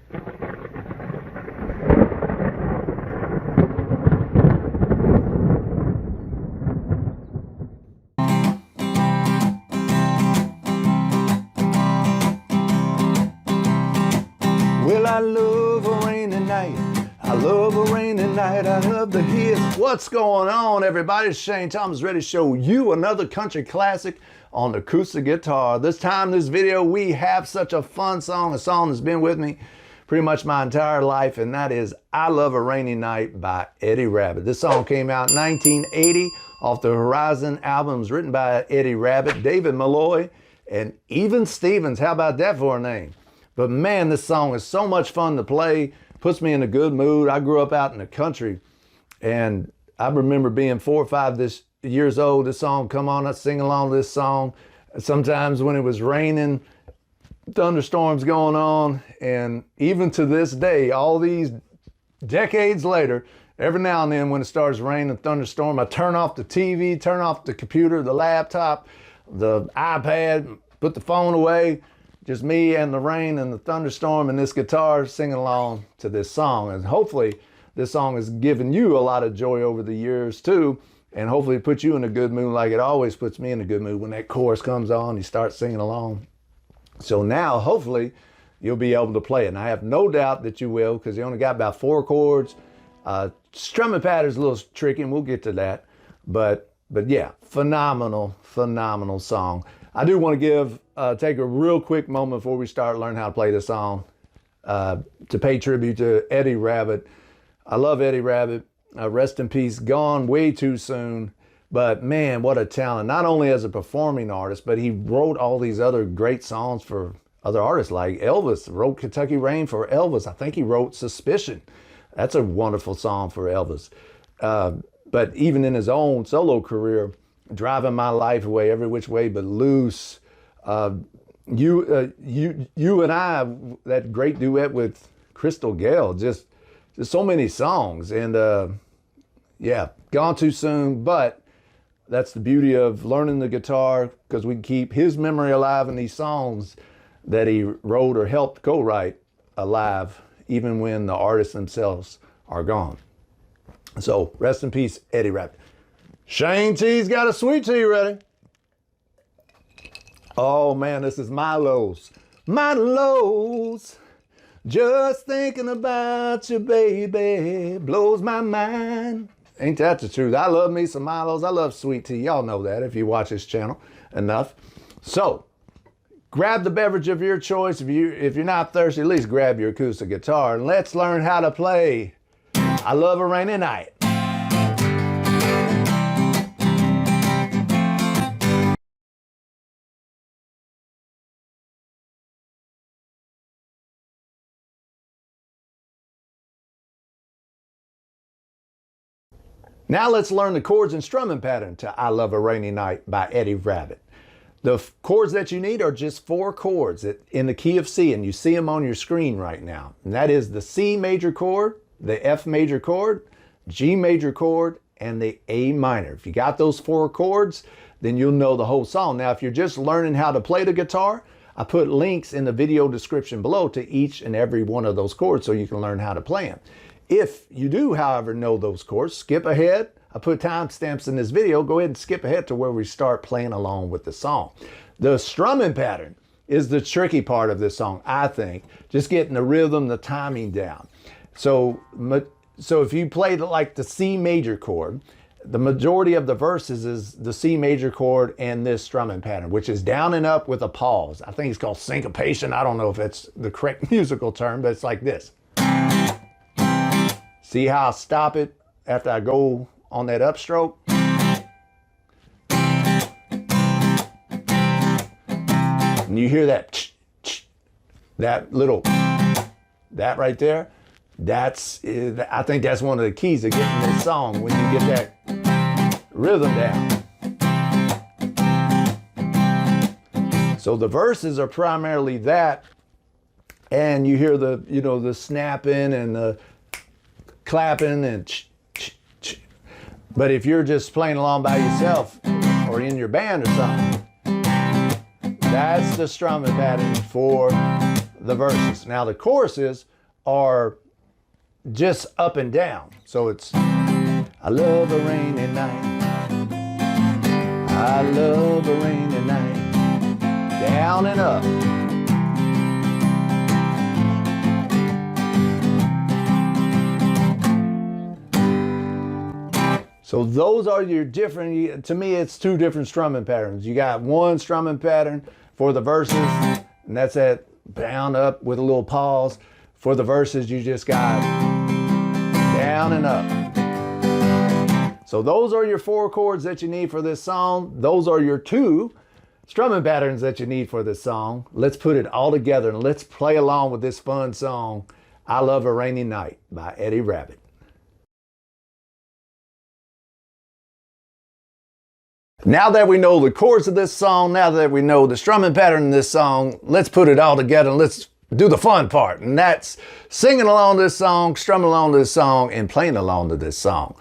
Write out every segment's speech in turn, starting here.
Well, I love a rainy night. I love a rainy night. I love to hear what's going on, everybody. It's Shane Thomas, ready to show you another country classic on the acoustic guitar. This time, this video, we have such a fun song, a song that's been with me pretty much my entire life, and that is I Love a Rainy Night by Eddie Rabbitt. This song came out in 1980 off the Horizon album. It was written by Eddie Rabbitt, David Mulloy, and even Stevens. How about that for a name? But man, this song is so much fun to play, puts me in a good mood. I grew up out in the country, and I remember being 4 or 5 years old. This song come on, I'd sing along to this song. Sometimes when it was raining, thunderstorms going on, and even to this day, all these decades later, every now and then when it starts raining, thunderstorm, I turn off the TV, turn off the computer, the laptop, the iPad, put the phone away, just me and the rain and the thunderstorm and this guitar singing along to this song. And hopefully this song has given you a lot of joy over the years too, and hopefully put you in a good mood like it always puts me in a good mood when that chorus comes on, you start singing along. So now hopefully you'll be able to play it. And I have no doubt that you will, because you only got about 4 chords. Strumming pattern is a little tricky, and we'll get to that. But yeah, phenomenal song. I do want to take a real quick moment before we start learning how to play this song to pay tribute to Eddie Rabbitt. I love Eddie Rabbitt. Rest in peace, gone way too soon. But man, what a talent. Not only as a performing artist, but he wrote all these other great songs for other artists like Elvis. Wrote Kentucky Rain for Elvis. I think he wrote Suspicion. That's a wonderful song for Elvis. But even in his own solo career, Driving My Life Away, Every Which Way But Loose, you and I, that great duet with Crystal Gayle, just so many songs. And yeah, gone too soon, but that's the beauty of learning the guitar, because we can keep his memory alive in these songs that he wrote or helped co-write alive, even when the artists themselves are gone. So rest in peace, Eddie Rabbitt. Shane T's got a sweet tea ready. Oh man, this is Milo's. Milo's. Just thinking about you, baby, blows my mind. Ain't that the truth? I love me some Milo's. I love sweet tea. Y'all know that if you watch this channel enough. So grab the beverage of your choice. If you're not thirsty, at least grab your acoustic guitar and let's learn how to play I Love a Rainy Night. Now let's learn the chords and strumming pattern to I Love a Rainy Night by Eddie Rabbitt. The chords that you need are just 4 chords in the key of C, and you see them on your screen right now. And that is the C major chord, the F major chord, G major chord, and the A minor. If you got those 4 chords, then you'll know the whole song. Now, if you're just learning how to play the guitar, I put links in the video description below to each and every one of those chords so you can learn how to play them. If you do, however, know those chords, skip ahead. I put timestamps in this video. Go ahead and skip ahead to where we start playing along with the song. The strumming pattern is the tricky part of this song, I think. Just getting the rhythm, the timing down. So if you play like the C major chord, the majority of the verses is the C major chord and this strumming pattern, which is down and up with a pause. I think it's called syncopation. I don't know if it's the correct musical term, but it's like this. See how I stop it after I go on that upstroke? And you hear that, that little, that right there? I think that's one of the keys of getting this song, when you get that rhythm down. So the verses are primarily that, and you hear the, the snapping and the clapping and but if you're just playing along by yourself or in your band or something, that's the strumming pattern for the verses. Now the choruses are just up and down. So it's, I love a rainy night. I love a rainy night. Down and up. So those are your different, to me it's two different strumming patterns. You got one strumming pattern for the verses, and that's that down, up with a little pause. For the verses, you just got down and up. So those are your 4 chords that you need for this song. Those are your 2 strumming patterns that you need for this song. Let's put it all together and let's play along with this fun song, I Love a Rainy Night by Eddie Rabbitt. Now that we know the chords of this song, now that we know the strumming pattern in this song, let's put it all together and let's do the fun part. And that's singing along to this song, strumming along to this song, and playing along to this song.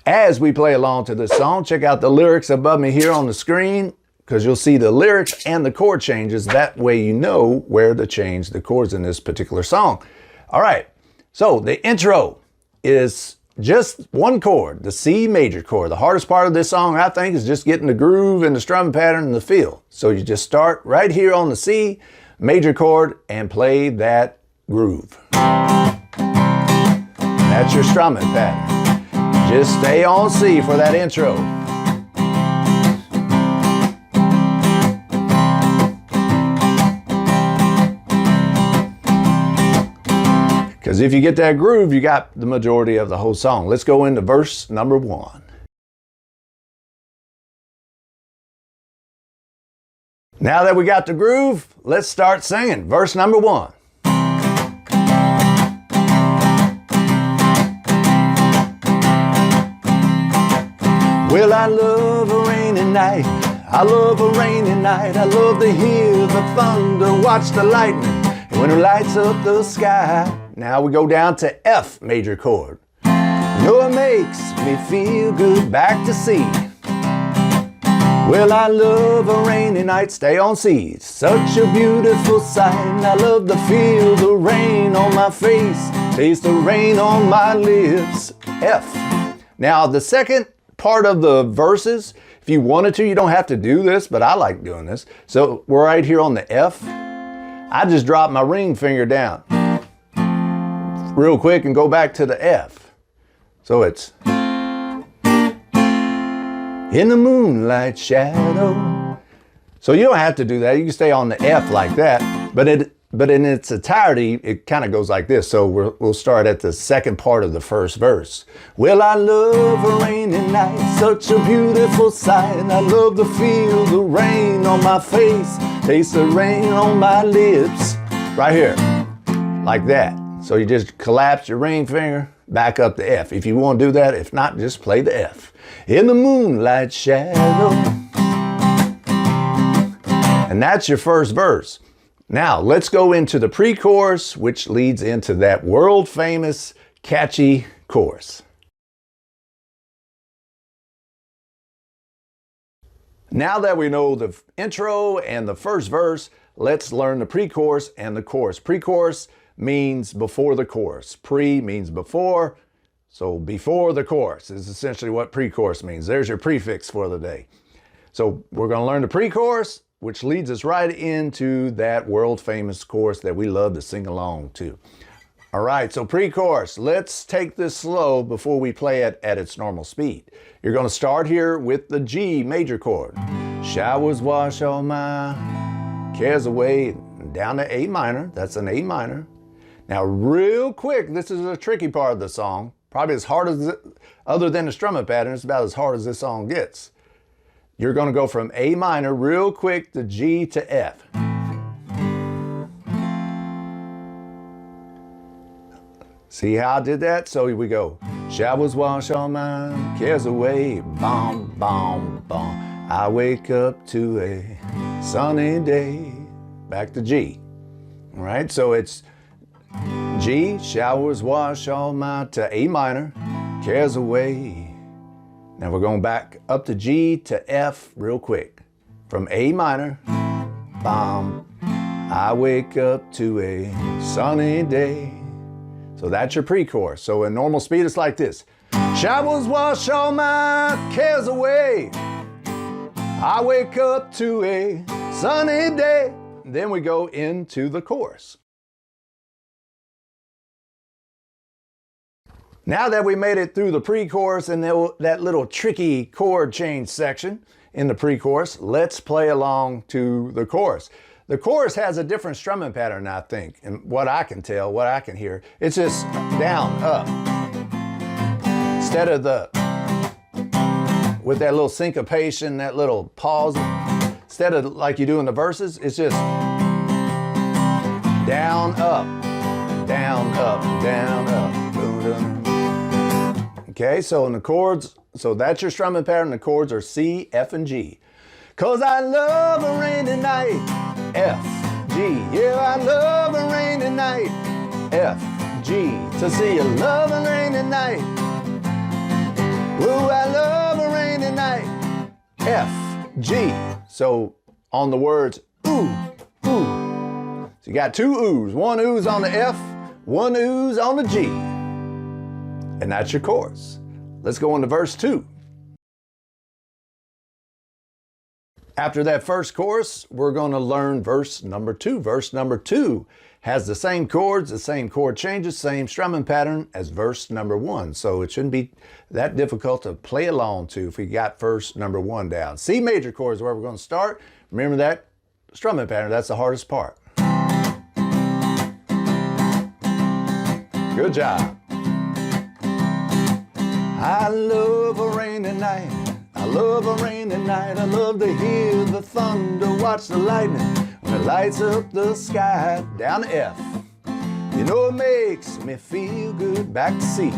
As we play along to this song, check out the lyrics above me here on the screen, because you'll see the lyrics and the chord changes. That way you know where to change the chords in this particular song. All right, so the intro is just one chord, the C major chord. The hardest part of this song, I think, is just getting the groove and the strumming pattern and the feel. So you just start right here on the C major chord and play that groove. That's your strumming pattern. Just stay on C for that intro. Because if you get that groove, you got the majority of the whole song. Let's go into verse number 1. Now that we got the groove, let's start singing. Verse number 1. Well, I love a rainy night. I love a rainy night. I love to hear the thunder, watch the lightning, and when it lights up the sky. Now we go down to F major chord. No, it makes me feel good, back to C. Well, I love a rainy night, stay on C. Such a beautiful sight, and I love to feel the rain on my face, taste the rain on my lips. F. Now the second part of the verses, if you wanted to, you don't have to do this, but I like doing this. So we're right here on the F. I just drop my ring finger down real quick and go back to the F. So it's in the moonlight shadow. So you don't have to do that. You can stay on the F like that, but in its entirety, it kind of goes like this. So we'll start at the second part of the first verse. Well, I love a rainy night, such a beautiful sight, and I love to feel the rain on my face, taste the rain on my lips. Right here, like that. So you just collapse your ring finger, back up the F. If you want to do that, if not, just play the F. In the moonlight shadow. And that's your first verse. Now, let's go into the pre-chorus, which leads into that world-famous, catchy chorus. Now that we know the intro and the first verse, let's learn the pre-chorus and the chorus. Pre-chorus means before the chorus. Pre means before, so before the chorus is essentially what pre-chorus means. There's your prefix for the day. So we're going to learn the pre-chorus, which leads us right into that world-famous chorus that we love to sing along to. All right, so pre-chorus. Let's take this slow before we play it at its normal speed. You're going to start here with the G major chord. Showers wash all my cares away, down to A minor. That's an A minor. Now, real quick, this is a tricky part of the song. Probably as hard as, other than the strumming pattern, it's about as hard as this song gets. You're going to go from A minor real quick to G to F. See how I did that? So here we go. Showers wash all my cares away, bom, bom, bom. I wake up to a sunny day. Back to G. All right, so it's G, showers wash all my, to A minor, cares away. Now we're going back up to G to F real quick. From A minor, bom, I wake up to a sunny day. So that's your pre-chorus. So in normal speed, it's like this. Showers wash all my cares away. I wake up to a sunny day. Then we go into the chorus. Now that we made it through the pre-chorus and that little tricky chord change section in the pre-chorus, let's play along to the chorus. The chorus has a different strumming pattern, I think, and what I can tell, what I can hear. It's just down, up. Instead of with that little syncopation, that little pause, instead of like you do in the verses, it's just down, up, down, up, down, up. Boom, boom. Okay, so in the chords, so that's your strumming pattern. The chords are C, F, and G. 'Cause I love a rainy night, F, G. Yeah, I love a rainy night, F, G. So see, you love a rainy night. Ooh, I love a rainy night, F, G. So on the words, ooh, ooh. So you got two oohs. One ooh's on the F, one ooh's on the G. And that's your chorus. Let's go into verse 2. After that first chorus, we're going to learn verse number 2. Verse number 2 has the same chords, the same chord changes, same strumming pattern as verse number 1. So it shouldn't be that difficult to play along to if we got verse number 1 down. C major chord is where we're going to start. Remember that strumming pattern, that's the hardest part. Good job. I love a rainy night. I love a rainy night. I love to hear the thunder, watch the lightning when it lights up the sky. Down to F. You know it makes me feel good. Back to C.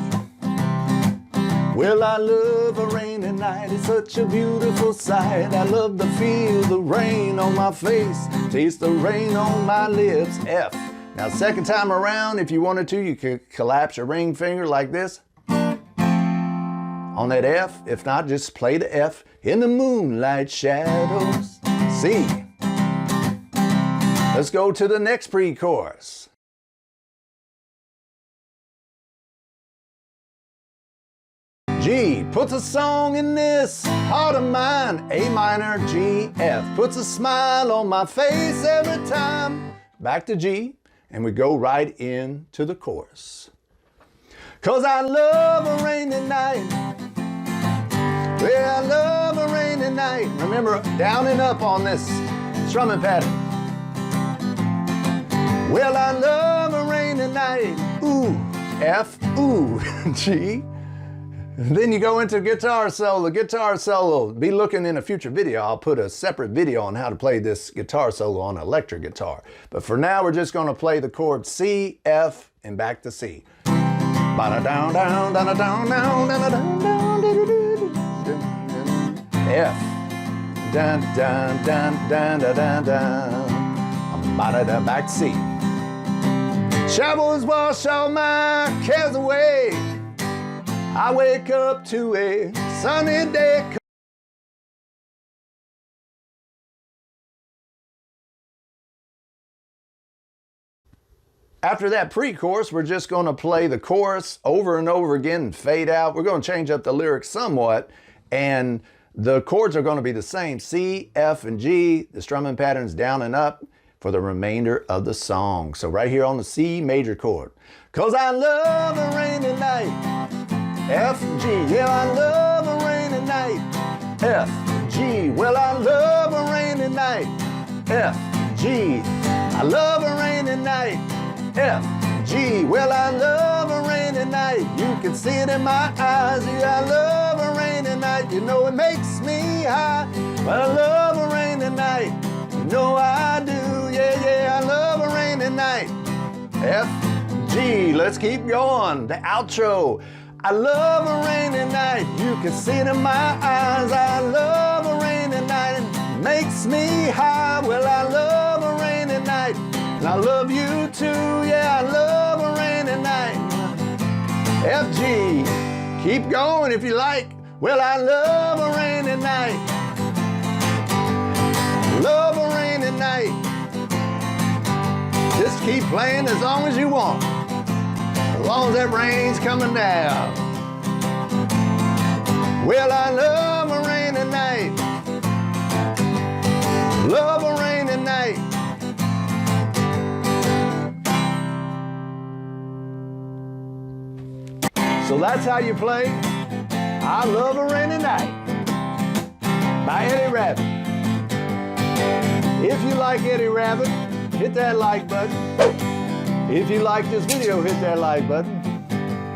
Well, I love a rainy night. It's such a beautiful sight. I love to feel the rain on my face, taste the rain on my lips. F. Now, second time around, if you wanted to, you could collapse your ring finger like this on that F. If not, just play the F in the moonlight shadows. C. Let's go to the next pre-chorus. G puts a song in this heart of mine. A minor, G, F puts a smile on my face every time. Back to G, and we go right into the chorus. 'Cause I love a rainy night. Well, I love a rainy night. Remember, down and up on this strumming pattern. Well, I love a rainy night. Ooh, F, ooh, G. Then you go into guitar solo. Guitar solo, be looking in a future video. I'll put a separate video on how to play this guitar solo on electric guitar. But for now, we're just gonna play the chord C, F, and back to C. F. Dun, dun, dun, dun, dun, dun, dun. Back to C. Showers wash all my cares away. I wake up to a sunny day. After that pre-chorus, we're just going to play the chorus over and over again and fade out. We're going to change up the lyrics somewhat, and the chords are going to be the same, C, F, and G. The strumming pattern's down and up for the remainder of the song. So right here on the C major chord. 'Cause I love a rainy night, F, G. Yeah, I love a rainy night, F, G. Well, I love a rainy night, F, G. I love a rainy night, F, G. Well, I love a rainy night. You can see it in my eyes. Yeah, I love a rainy night. You know it makes me high. Well, I love a rainy night. You know I do. Yeah, yeah, I love a rainy night. F, G. Let's keep going. The outro. I love a rainy night. You can see it in my eyes. I love a rainy night. It makes me high. Well, I love a rainy night. And I love you too, yeah, I love a rainy night. F, G, keep going if you like. Well, I love a rainy night. Love a rainy night. Just keep playing as long as you want. long as that rain's coming down. Well, I love a rainy night. Love a rainy night. So that's how you play I Love a Rainy Night by Eddie Rabbitt. If you like Eddie Rabbitt, hit that like button. If you like this video, hit that like button.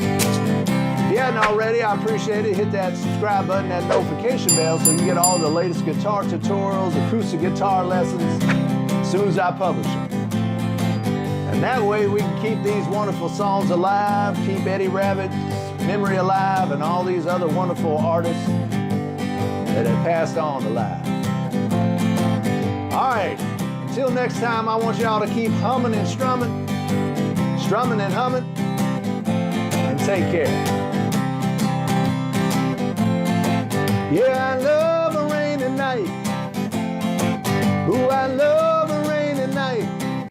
If you hadn't already, I appreciate it. Hit that subscribe button, that notification bell, so you get all the latest guitar tutorials, acoustic guitar lessons, as soon as I publish them. And that way we can keep these wonderful songs alive, keep Eddie Rabbitt's memory alive, and all these other wonderful artists that have passed on alive. All right, until next time, I want y'all to keep humming and strumming, strumming and humming, and take care. Yeah, I love a rainy night.